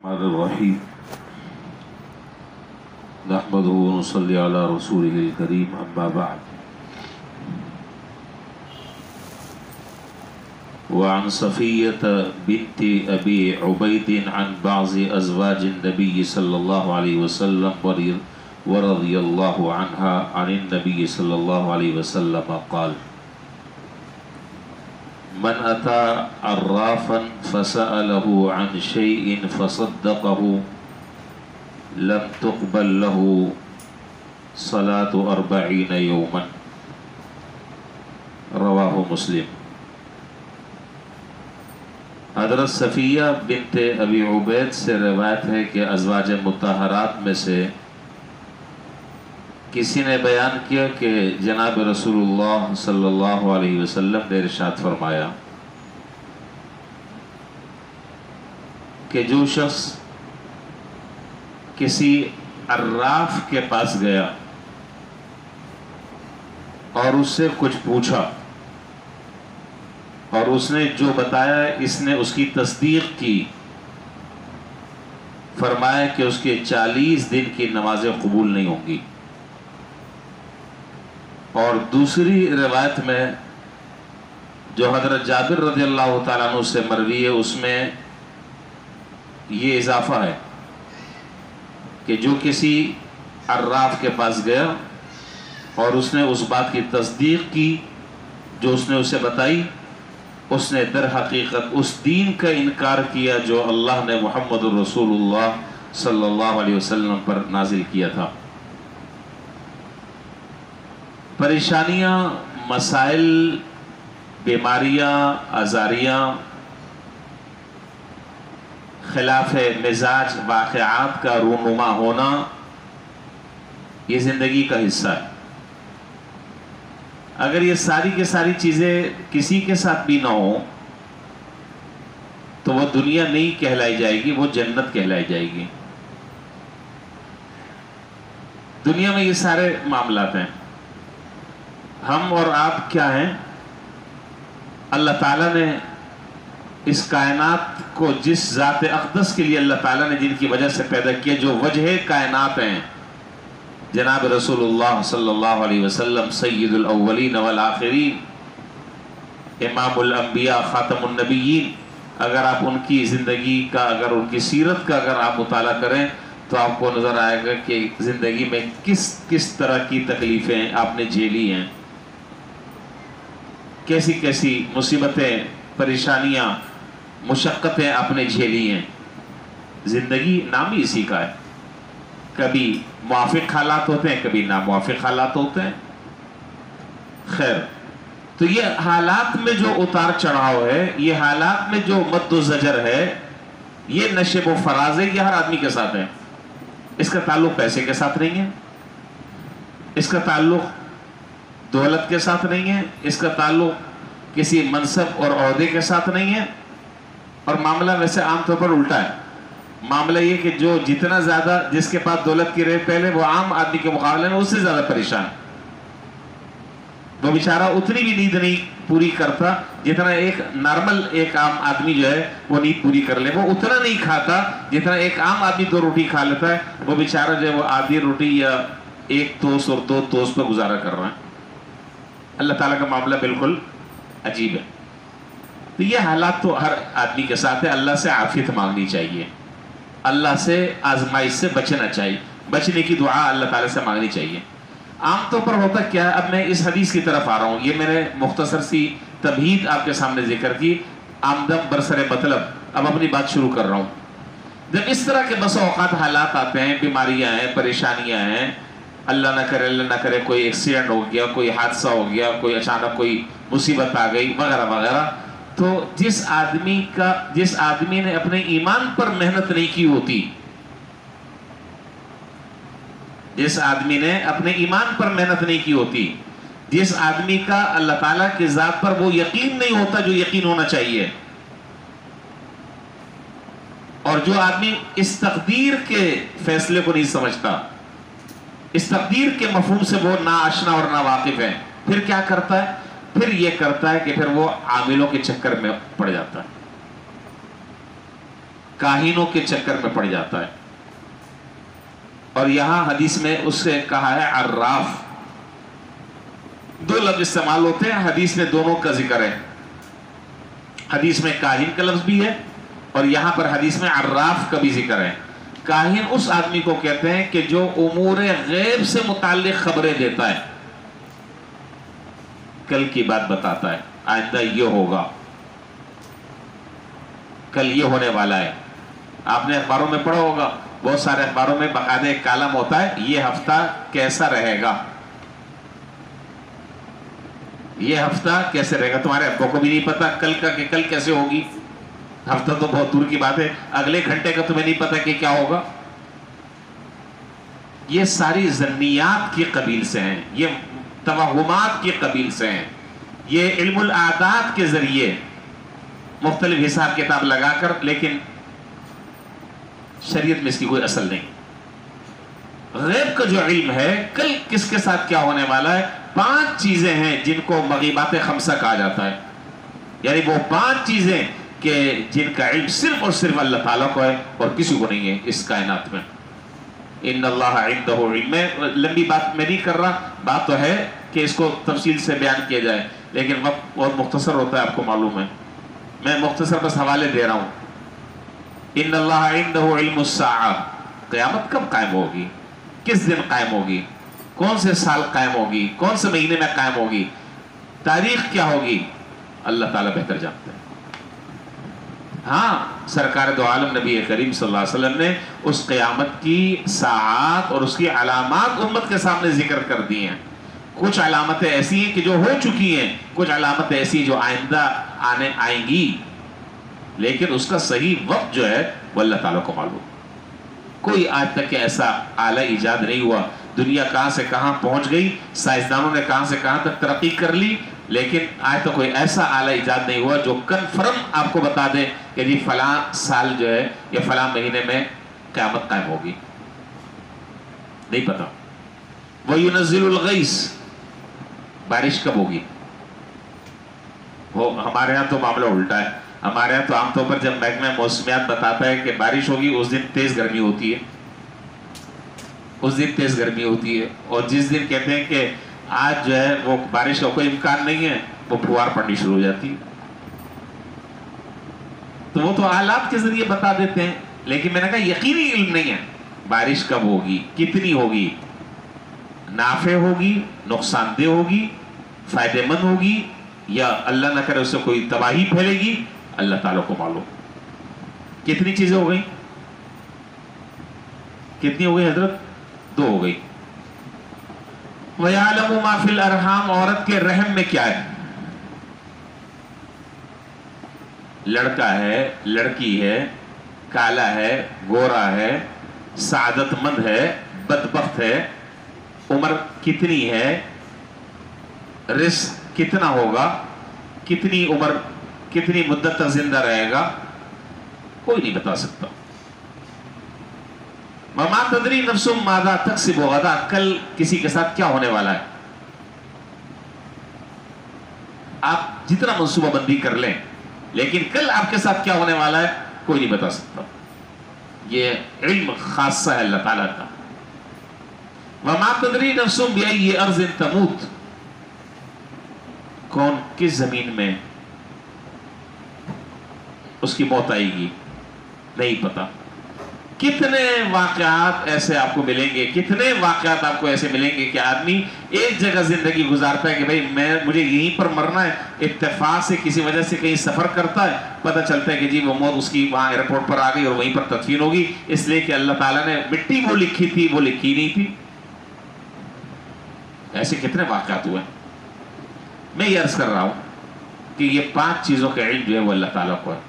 الرحیم نحمده ونصلی علی رسوله الکریم اما بعد وعن صفیة بنت ابی عبید عن بعض ازواج النبی صلی اللہ علیہ وسلم ورضی اللہ عنها عن النبی صلی اللہ علیہ وسلم قال من أتى عرافا فسأله عن شيء فصدقه لم تقبل له صلاة 40 يوما رواہ مسلم۔ حضرت صفیہ بنت ابی عبید سے روایت ہے کہ ازواج مطہرات میں سے کسی نے بیان کیا کہ جناب رسول اللہ صلی اللہ علیہ وسلم نے ارشاد فرمایا کہ جو شخص کسی عراف کے پاس گیا اور اس سے کچھ پوچھا اور اس نے جو بتایا اس نے اس کی تصدیق کی، فرمایا کہ اس کے 40 دن کی نمازیں قبول نہیں ہوں گی۔ اور دوسری روایت میں جو حضرت جابر رضی اللہ تعالیٰ عنہ سے مروی ہے اس میں یہ اضافہ ہے کہ جو کسی عراف کے پاس گیا اور اس نے اس بات کی تصدیق کی جو اس نے اسے بتائی، اس نے در حقیقت اس دین کا انکار کیا جو اللہ نے محمد رسول اللہ صلی اللہ علیہ وسلم پر نازل کیا تھا۔ پریشانیاں، مسائل، بیماریاں، آزاریاں، خلاف مزاج واقعات کا رونما ہونا یہ زندگی کا حصہ ہے۔ اگر یہ ساری کی ساری چیزیں کسی کے ساتھ بھی نہ ہوں تو وہ دنیا نہیں کہلائی جائے گی، وہ جنت کہلائی جائے گی۔ دنیا میں یہ سارے معاملات ہیں۔ ہم اور آپ کیا ہیں؟ اللہ تعالیٰ نے اس کائنات کو جس ذات اقدس کے لیے اللہ تعالیٰ نے جن کی وجہ سے پیدا کیا، جو وجہ کائنات ہیں، جناب رسول اللہ صلی اللہ علیہ وسلم سید الاولین والآخرین، امام الانبیاء خاتم النبیین، اگر آپ ان کی زندگی کا، اگر ان کی سیرت کا اگر آپ مطالعہ کریں تو آپ کو نظر آئے گا کہ زندگی میں کس طرح کی تکلیفیں آپ نے جھیلی ہیں، کیسی کیسی مصیبتیں، پریشانیاں، مشقتیں آپ نے جھیلی ہیں۔ زندگی نام ہی اسی کا ہے، کبھی موافق حالات ہوتے ہیں، کبھی ناموافق حالات ہوتے ہیں۔ خیر، تو یہ حالات میں جو اتار چڑھاؤ ہے، یہ حالات میں جو مد و زجر ہے، یہ نشیب و فراز ہے، یہ ہر آدمی کے ساتھ ہے۔ اس کا تعلق پیسے کے ساتھ نہیں ہے، اس کا تعلق دولت کے ساتھ نہیں ہے، اس کا تعلق کسی منصب اور عہدے کے ساتھ نہیں ہے۔ اور معاملہ ویسے عام طور پر الٹا ہے۔ معاملہ یہ کہ جو جتنا زیادہ جس کے پاس دولت کی رہے پہلے، وہ عام آدمی کے مقابلے میں اس سے زیادہ پریشان، وہ بیچارہ اتنی بھی نیند نہیں پوری کرتا جتنا ایک نارمل ایک عام آدمی جو ہے وہ نیند پوری کر لے، وہ اتنا نہیں کھاتا جتنا ایک عام آدمی 2 روٹی کھا لیتا ہے، وہ بیچارہ جو ہے وہ آدھی روٹی یا 1 توس اور 2 توس پر گزارا کر رہا ہے۔ اللہ تعالیٰ کا معاملہ بالکل عجیب ہے۔ تو یہ حالات تو ہر آدمی کے ساتھ ہے۔ اللہ سے عافیت مانگنی چاہیے، اللہ سے آزمائش سے بچنا چاہیے، بچنے کی دعا اللہ تعالیٰ سے مانگنی چاہیے۔ عام طور پر ہوتا کیا ہے، اب میں اس حدیث کی طرف آ رہا ہوں، یہ میں نے مختصر سی تمہید آپ کے سامنے ذکر کی، آمدم برسر مطلب اب اپنی بات شروع کر رہا ہوں۔ جب اس طرح کے بس اوقات حالات آتے ہیں، بیماریاں ہیں، پریشانیاں ہیں، اللہ نہ کرے کوئی ایکسیڈنٹ ہو گیا، کوئی حادثہ ہو گیا، کوئی اچانک کوئی مصیبت آ گئی وغیرہ وغیرہ، تو جس آدمی نے اپنے ایمان پر محنت نہیں کی ہوتی، جس آدمی نے اپنے ایمان پر محنت نہیں کی ہوتی، جس آدمی کا اللہ تعالیٰ کی ذات پر وہ یقین نہیں ہوتا جو یقین ہونا چاہیے، اور جو آدمی اس تقدیر کے فیصلے کو نہیں سمجھتا، اس تقدیر کے مفہوم سے وہ ناآشنا اور ناواقف ہے، پھر کیا کرتا ہے؟ پھر یہ کرتا ہے کہ پھر وہ عاملوں کے چکر میں پڑ جاتا ہے۔ काहिनों के चक्कर में पड़ जाता है। और यहां हदीस में उससे कहा है अर्राफ। दो लफ्ज इस्तेमाल होते हैं, हदीस में दोनों का जिक्र है। हदीस में काहिन का लफ्ज भी है और यहां पर हदीस में अर्राफ का भी जिक्र है। काहिन उस आदमी को कहते हैं कि जो उमूर गैब से मुताल्लिक खबरें देता है, कल की बात बताता है, आइंदा ये होगा, कल ये होने वाला है। आपने अखबारों में पढ़ा होगा, बहुत सारे अखबारों में बाकायदा एक कालम होता है, ये हफ्ता कैसा रहेगा, ये हफ्ता कैसे रहेगा। तुम्हारे अब्बा को भी नहीं पता कल का कि कल कैसे होगी, हफ्ता तो बहुत दूर की बात है, अगले घंटे का तुम्हें नहीं पता कि क्या होगा। ये सारी ज़न्नियात की कबील से हैं, ये तवहुमात की कबील से हैं, ये इल्मुल आदात के जरिए मुख्तलिफ हिसाब किताब लगाकर, लेकिन शरीयत में इसकी कोई असल नहीं। गैब का जो इल्म है, कल किसके साथ क्या होने वाला है, 5 चीजें हैं जिनको मगीबात खमसा कहा जाता है। यानी वो 5 चीजें कि जिनका इल्म सिर्फ और सिर्फ अल्लाह ताला को है और किसी को नहीं है इस कायनात में। इन्नल्लाह इंदहु इल्म। मैं लंबी बात मैं नहीं कर रहा, बात तो है कि इसको तफसील से बयान किया जाए, लेकिन वक्त बहुत मुख्तसर होता है, आपको मालूम है। मैं मुख्तसर बस हवाले दे रहा हूँ। इन्नल्लाह इंदहु इल्मुस्साअ, क़यामत कब कायम होगी, किस दिन कायम होगी, कौन से साल कायम होगी, कौन से महीने में कायम होगी, तारीख क्या होगी, अल्लाह ताला बेहतर जानते हैं। हाँ, सरकार दो आलम नबी करीम सल्लल्लाहु अलैहि वसल्लम ने उस क़यामत की साआत और उसकी अलामात उम्मत के सामने जिक्र कर दी हैं। कुछ अलामतें ऐसी हैं कि जो हो चुकी हैं, कुछ अलामतें ऐसी जो आइंदा आने आएंगी, लेकिन उसका सही वक्त जो है वो अल्लाह ताला को मालूम। कोई आज तक ऐसा आला ईजाद नहीं हुआ, दुनिया कहाँ से कहाँ पहुँच गई, साइंसदानों ने कहाँ से कहाँ तक तरक्की कर ली, लेकिन आज तक कोई ऐसा आला ईजाद नहीं हुआ जो कन्फर्म आपको बता दे कि जी फलां साल जो है या फलां महीने में क़यामत कायम होगी। नहीं पता। वयुनज़्ज़िलुल गैस, बारिश कब होगी, वो हमारे यहाँ तो मामला उल्टा है। हमारे यहाँ तो आमतौर पर जब महकमा मौसमियात बताता है कि बारिश होगी, उस दिन तेज गर्मी होती है, उस दिन तेज गर्मी होती है। और जिस दिन कहते हैं कि आज जो है वो बारिश का कोई इम्कान नहीं है, वो फुहार पड़नी शुरू हो जाती है। तो वो तो आलात के जरिए बता देते हैं, लेकिन मैंने कहा यकीनी इल्म नहीं है बारिश कब होगी, कितनी होगी, नाफे होगी, नुकसानदेह होगी, फायदेमंद होगी, या अल्लाह ना करे उससे कोई तबाही फैलेगी, अल्लाह ताला को मालूम। कितनी चीजें हो गई, कितनी हो गई हजरत, 2 हो गई। वयअलमु मा फिल अरहाम, औरत के रहम में क्या है, लड़का है, लड़की है, काला है, गोरा है, सादतमंद है, बदबख्त है, उम्र कितनी है, रिस्क कितना होगा, कितनी उम्र कितनी मुद्दत तक जिंदा रहेगा, कोई नहीं बता सकता। वमा तदरी नफ्सुम माज़ा तक्सिबु गदा, कल किसी के साथ क्या होने वाला है। आप जितना मंसूबा बंदी कर लें, लेकिन कल आपके साथ क्या होने वाला है कोई नहीं बता सकता। ये इल्म खासा है अल्लाह ताला का। वमा तदरी नफ्सुम बिअय्यि अर्ज़िन तमूत, कौन किस जमीन में उसकी मौत आएगी नहीं पता। कितने वाक़यात ऐसे आपको मिलेंगे, कितने वाक़यात आपको ऐसे मिलेंगे कि आदमी एक जगह जिंदगी गुजारता है कि भाई मुझे यहीं पर मरना है, इत्तेफाक से किसी वजह से कहीं सफर करता है, पता चलता है कि जी वो मौत उसकी वहां एयरपोर्ट पर आ गई और वहीं पर तदफीन होगी, इसलिए कि अल्लाह ताला ने मिट्टी वो लिखी थी वो लिखी नहीं थी। ऐसे कितने वाक़यात हुए। मैं ये अर्ज कर रहा हूं कि ये 5 चीजों का इल्म जो है वो अल्लाह ताला को है।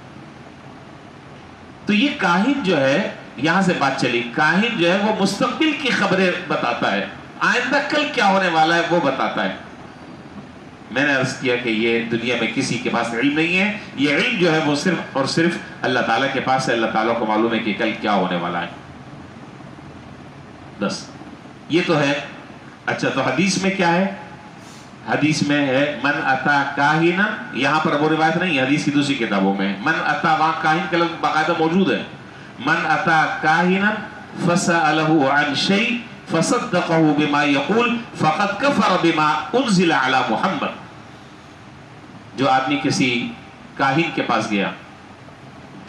तो ये काहिन जो है, यहां से बात चली, काहिन जो है वो मुस्तकबिल की खबरें बताता है, आइंदा कल क्या होने वाला है वो बताता है। मैंने अर्ज किया कि ये दुनिया में किसी के पास इल्म नहीं है, ये इल्म जो है वो सिर्फ और सिर्फ अल्लाह ताला के पास है। अल्लाह ताला को मालूम है कि कल क्या होने वाला है, बस ये तो है। अच्छा, तो हदीस में क्या है, हदीस में है मन अता काहिना, यहां पर वो रिवायत नहीं है, हदीस की दूसरी किताबों में मन अता, वहां काहिन का लफ्ज़ बाकायदा मौजूद है, من अता काहिनन फसअलहु अन शै फसद्दक़हु बिमा यक़ूल फ़क़द कफ़र बिमा उन्ज़िला अला मुहम्मद। जो आदमी किसी काहिन के पास गया,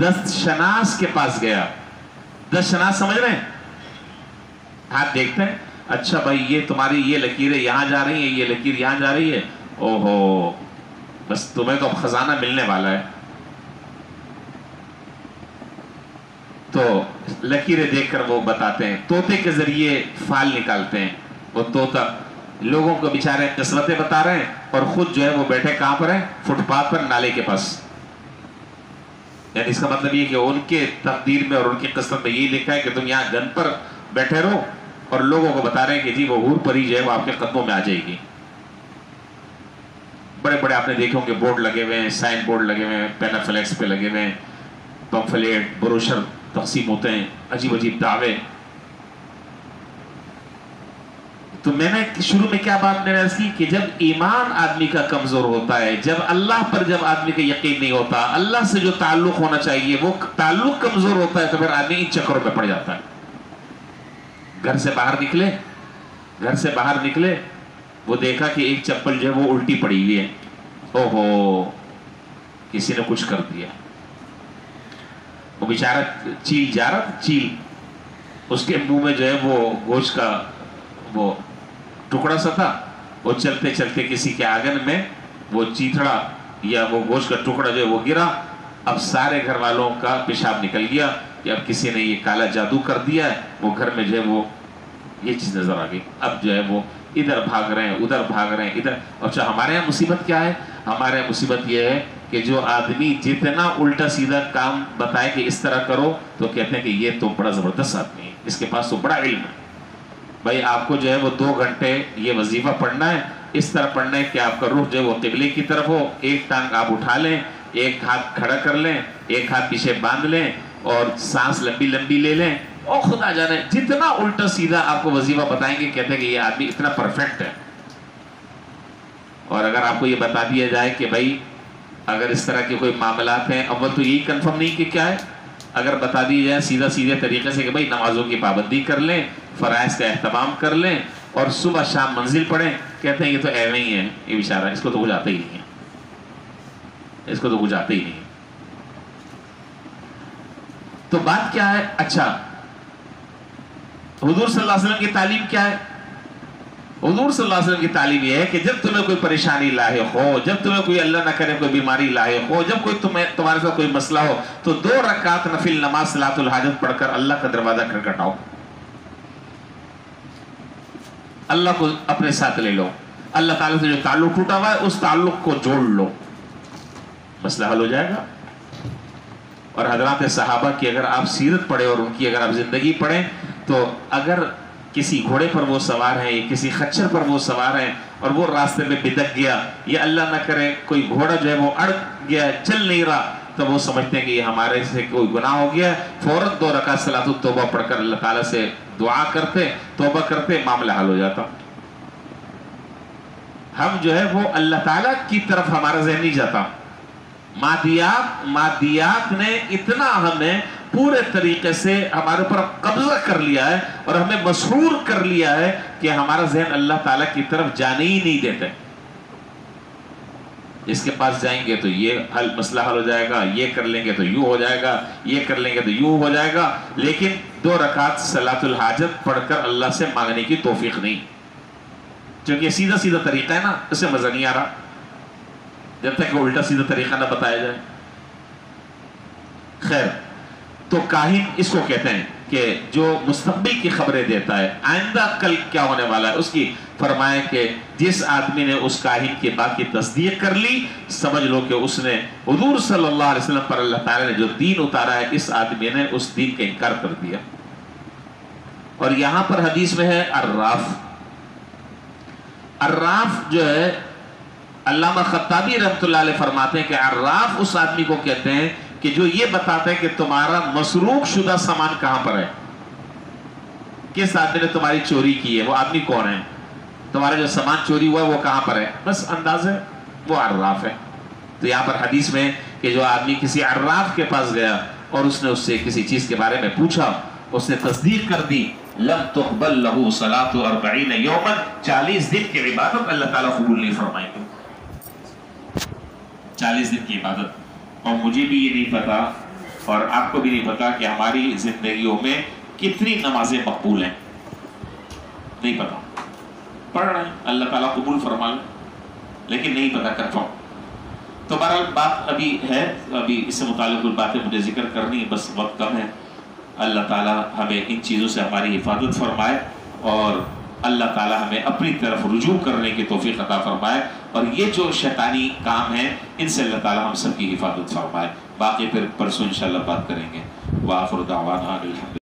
दस्तशनास के पास गया, दस्तशनास समझ रहे हैं, हाथ देखते हैं, अच्छा भाई ये तुम्हारी ये लकीरें यहाँ जा रही हैं, ये लकीर यहाँ जा रही है, ओहो बस तुम्हें तो खजाना मिलने वाला है। तो लकीरें देखकर वो बताते हैं, तोते के जरिए फाल निकालते हैं। वो तोता लोगों को बेचारे किस्मतें बता रहे हैं और खुद जो है वो बैठे कहाँ पर है, फुटपाथ पर, नाले के पास। यानी इसका मतलब ये कि उनके तकदीर में और उनकी किस्मत में ये लिखा है कि तुम यहाँ गन पर बैठे रहो, और लोगों को बता रहे हैं कि जी वो हूर परी जो है वो आपके कदमों में आ जाएगी। बड़े बड़े आपने देखे होंगे बोर्ड लगे हुए हैं, साइन बोर्ड लगे हुए हैं, पेनाफ्लेक्स पे लगे हुए हैं, पंफलेट ब्रोशर तकसीम होते हैं, अजीब अजीब दावे। तो मैंने शुरू में क्या बात मैंने अर्ज की कि जब ईमान आदमी का कमजोर होता है, जब अल्लाह पर जब आदमी का यकीन नहीं होता, अल्लाह से जो ताल्लुक होना चाहिए वो ताल्लुक कमजोर होता है, तो फिर आदमी इन चक्करों में पड़ जाता है। घर से बाहर निकले, वो देखा कि एक चप्पल जो है वो उल्टी पड़ी हुई है, ओहो किसी ने कुछ कर दिया। वो बेचारा चील जा रहा था, चील, उसके मुंह में जो है वो गोश्त का वो टुकड़ा सा था, वो चलते चलते किसी के आंगन में वो चीथड़ा या वो गोश्त का टुकड़ा जो है वो गिरा। अब सारे घर वालों का पेशाब निकल गया कि अब किसी ने ये काला जादू कर दिया है। वो घर में जो है वो ये चीज़ नज़र आ गई। अब जो है वो इधर भाग रहे हैं, उधर भाग रहे हैं, इधर। अच्छा हमारे यहाँ मुसीबत क्या है? हमारे यहाँ मुसीबत ये है कि जो आदमी जितना उल्टा सीधा काम बताए कि इस तरह करो, तो कहते हैं कि ये तो बड़ा ज़बरदस्त आदमी है, इसके पास तो बड़ा इल्म है। भाई आपको जो है वो 2 घंटे ये वजीफा पढ़ना है, इस तरह पढ़ना है कि आपका रुख जो है वो किबले की तरफ हो, एक टांग आप उठा लें, एक हाथ खड़ा कर लें, एक हाथ पीछे बांध लें और सांस लंबी लंबी ले लें। और खुदा जाने जितना उल्टा सीधा आपको वजीफा बताएंगे, कहते हैं कि ये आदमी इतना परफेक्ट है। और अगर आपको ये बता दिया जाए कि भाई अगर इस तरह के कोई मामलात हैं, अव्वल तो यही कंफर्म नहीं कि क्या है, अगर बता दिया जाए सीधा सीधे तरीके से कि भाई नमाजों की पाबंदी कर लें, फ़राइज़ का एहतमाम कर लें और सुबह शाम मंजिल पढ़ें, कहते हैं ये तो ऐवे ही है, ये बेचारा, इसको तो कुछ आता ही नहीं है, इसको तो कुछ आता ही नहीं है। तो बात क्या है? अच्छा हुजूर सल्लल्लाहु अलैहि वसल्लम की तालीम क्या है? हुजूर सल्लल्लाहु अलैहि वसल्लम की तालीम यह है कि जब तुम्हें कोई परेशानी लाहिक हो, जब तुम्हें कोई अल्लाह ना करे कोई बीमारी लाहिक हो, जब कोई तुम्हारे साथ कोई मसला हो, तो 2 रकात नफिल नमाज सलातुल हाजत पढ़कर अल्लाह का दरवाजा खटखटाओ, अल्लाह को अपने साथ ले लो, अल्लाह ताला से जो ताल्लुक टूटा हुआ है उस ताल्लुक को जोड़ लो, मसला हल हो जाएगा। और हजरात सहाबा की अगर आप सीरत पढ़े और उनकी अगर आप जिंदगी पढ़ें, तो अगर किसी घोड़े पर वो सवार हैं या किसी खच्चर पर वो सवार हैं और वो रास्ते में बिदक गया, या अल्लाह ना करे कोई घोड़ा जो है वो अड़ गया, चल नहीं रहा, तो वो समझते हैं कि ये हमारे से कोई गुनाह हो गया, फौरन 2 रकात सलातुत तौबा पढ़कर अल्लाह ताला से दुआ करते, तौबा करते, मामला हल हो जाता। हम जो है वो अल्लाह ताला की तरफ हमारा ज़हन नहीं जाता। मादियात ने इतना हमें पूरे तरीके से हमारे ऊपर कब्जा कर लिया है और हमें मसरूर कर लिया है कि हमारा ज़हन अल्लाह ताला की तरफ जाने ही नहीं देते। इसके पास जाएंगे तो ये मसला हल हो जाएगा, ये कर लेंगे तो यूं हो जाएगा, ये कर लेंगे तो यूं हो जाएगा, लेकिन 2 रकात सलातुल हाजत पढ़कर अल्लाह से मांगने की तौफीक नहीं, क्योंकि ये सीधा सीधा तरीका है ना, इससे मजा नहीं आ रहा जब तक उल्टा सीधा तरीका ना बताया जाए। खैर, तो काहिन इसको कहते हैं कि जो मुस्तक़बिल की खबरें देता है, आइंदा कल क्या होने वाला है उसकी। फरमाए कि जिस आदमी ने उस काहिन की बात की तस्दीक कर ली, समझ लो कि उसने हुजूर सल्लल्लाहु अलैहि वसल्लम पर अल्लाह ताला ने जो दीन उतारा है, इस आदमी ने उस दीन का इनकार कर दिया। और यहां पर हदीस में है अर्राफ। अर्राफ जो है, अल्लामा खत्ताबी रहमतुल्लाह अलैह फरमाते हैं कि अर्राफ उस आदमी को कहते हैं कि जो ये बताते हैं कि तुम्हारा मसरूक शुदा सामान कहां पर है, किस आदमी ने तुम्हारी चोरी की है, वो आदमी कौन है, तुम्हारा जो सामान चोरी हुआ वो कहां पर है, बस अंदाज है, वो अर्राफ है। तो यहां पर हदीस में कि जो आदमी किसी अर्राफ के पास गया اور اس نے اس سے کسی چیز کے بارے میں پوچھا، اس نے تصدیق کر دی، لم تقبل لہو صلاۃ 40 یوما، 40 دن کی عبادت اللہ تعالیٰ قبول نہیں فرمائیں گے، 40 دن کی عبادت۔ اور مجھے بھی یہ نہیں پتا اور آپ کو بھی نہیں پتا کہ ہماری زندگیوں میں کتنی نمازیں مقبول ہیں، نہیں پتا، پڑھ رہے ہیں اللہ تعالیٰ قبول فرما لے، لیکن نہیں پتا کرتا ہوں۔ تو بہرحال بات ابھی ہے، ابھی اس سے متعلق کچھ باتیں مجھے ذکر کرنی ہے، بس وقت کم ہے۔ اللہ تعالیٰ ہمیں ان چیزوں سے ہماری حفاظت فرمائے اور اللہ تعالیٰ ہمیں اپنی طرف رجوع کرنے کی توفیق عطا فرمائے، اور یہ جو شیطانی کام ہیں ان سے اللہ تعالیٰ ہم سب کی حفاظت فرمائے۔ باقی پھر پرسوں انشاءاللہ بات کریں گے۔ وآخر دعوانا الحمد